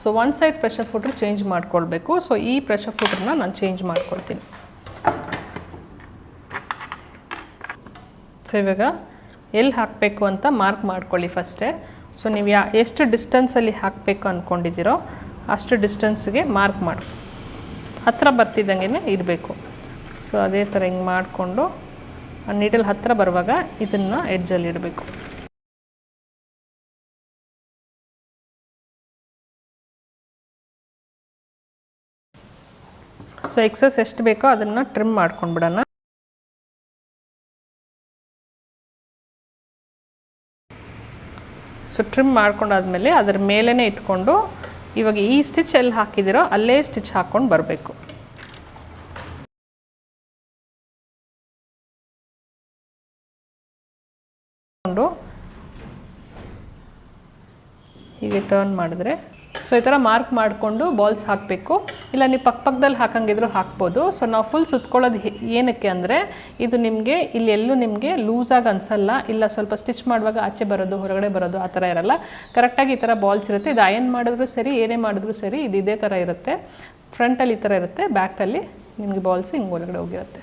So ಒಂದು side pressure ಫುಟ್ರ್ change ಮಾಡ್ಕೊಳ್ಬೇಕು. So ಈ ಪ್ರೆಷರ್ ಫುಟ್ರನ್ನ ನಾನು ಚೇಂಜ್ ಮಾಡ್ಕೊಳ್ತೀನಿ. ಸೊ ಇವಾಗ ಎಲ್ಲಿ ಹಾಕಬೇಕು ಅಂತ ಮಾರ್ಕ್ ಮಾಡ್ಕೊಳ್ಳಿ ಫಸ್ಟೇ. ಸೊ ನೀವು ಎಷ್ಟು ಡಿಸ್ಟೆನ್ಸಲ್ಲಿ ಹಾಕಬೇಕು ಅಂದ್ಕೊಂಡಿದ್ದೀರೋ ಅಷ್ಟು ಡಿಸ್ಟೆನ್ಸ್ಗೆ ಮಾರ್ಕ್ ಮಾಡಿ ಹತ್ತಿರ ಬರ್ತಿದ್ದಂಗೆ ಇರಬೇಕು. ಸೊ ಅದೇ ಥರ ಹಿಂಗೆ ಮಾಡಿಕೊಂಡು ಆ ನೀಡಲ್ ಹತ್ತಿರ ಬರುವಾಗ ಇದನ್ನು ಎಡ್ಜಲ್ಲಿ ಇಡಬೇಕು. ಸೊ ಎಕ್ಸಸ್ ಎಷ್ಟು ಬೇಕೋ ಅದನ್ನು ಟ್ರಿಮ್ ಮಾಡ್ಕೊಂಡ್ಬಿಡೋಣ. ಸೊ ಟ್ರಿಮ್ ಮಾಡ್ಕೊಂಡಾದ್ಮೇಲೆ ಅದರ ಮೇಲೇ ಇಟ್ಕೊಂಡು ಇವಾಗ ಈ ಸ್ಟಿಚ್ ಎಲ್ಲಿ ಹಾಕಿದಿರೋ ಅಲ್ಲೇ ಸ್ಟಿಚ್ ಹಾಕ್ಕೊಂಡು ಬರಬೇಕು. ಹೀಗೆ ಟರ್ನ್ ಮಾಡಿದ್ರೆ ಸೊ ಈ ಥರ ಮಾರ್ಕ್ ಮಾಡಿಕೊಂಡು ಬಾಲ್ಸ್ ಹಾಕಬೇಕು. ಇಲ್ಲ ನೀವು ಪಕ್ಕದಲ್ಲಿ ಹಾಕಂಗಿದ್ರು ಹಾಕ್ಬೋದು. ಸೊ ನಾವು ಫುಲ್ ಸುತ್ಕೊಳ್ಳೋದು ಏನಕ್ಕೆ ಅಂದರೆ ಇದು ನಿಮಗೆ ಇಲ್ಲಿ ಎಲ್ಲೂ ನಿಮಗೆ ಲೂಸಾಗಿ ಅನಿಸಲ್ಲ. ಇಲ್ಲ ಸ್ವಲ್ಪ ಸ್ಟಿಚ್ ಮಾಡುವಾಗ ಆಚೆ ಬರೋದು ಹೊರಗಡೆ ಬರೋದು ಆ ಥರ ಇರಲ್ಲ. ಕರೆಕ್ಟಾಗಿ ಈ ಥರ ಬಾಲ್ಸ್ ಇರುತ್ತೆ. ಇದು ಅಯನ್ ಮಾಡಿದ್ರು ಸರಿ, ಏನೇ ಮಾಡಿದ್ರು ಸರಿ, ಇದು ಇದೇ ಥರ ಇರುತ್ತೆ. ಫ್ರಂಟಲ್ಲಿ ಈ ಥರ ಇರುತ್ತೆ, ಬ್ಯಾಕಲ್ಲಿ ನಿಮಗೆ ಬಾಲ್ಸ್ ಹಿಂಗೆ ಒಳಗಡೆ ಹೋಗಿರುತ್ತೆ.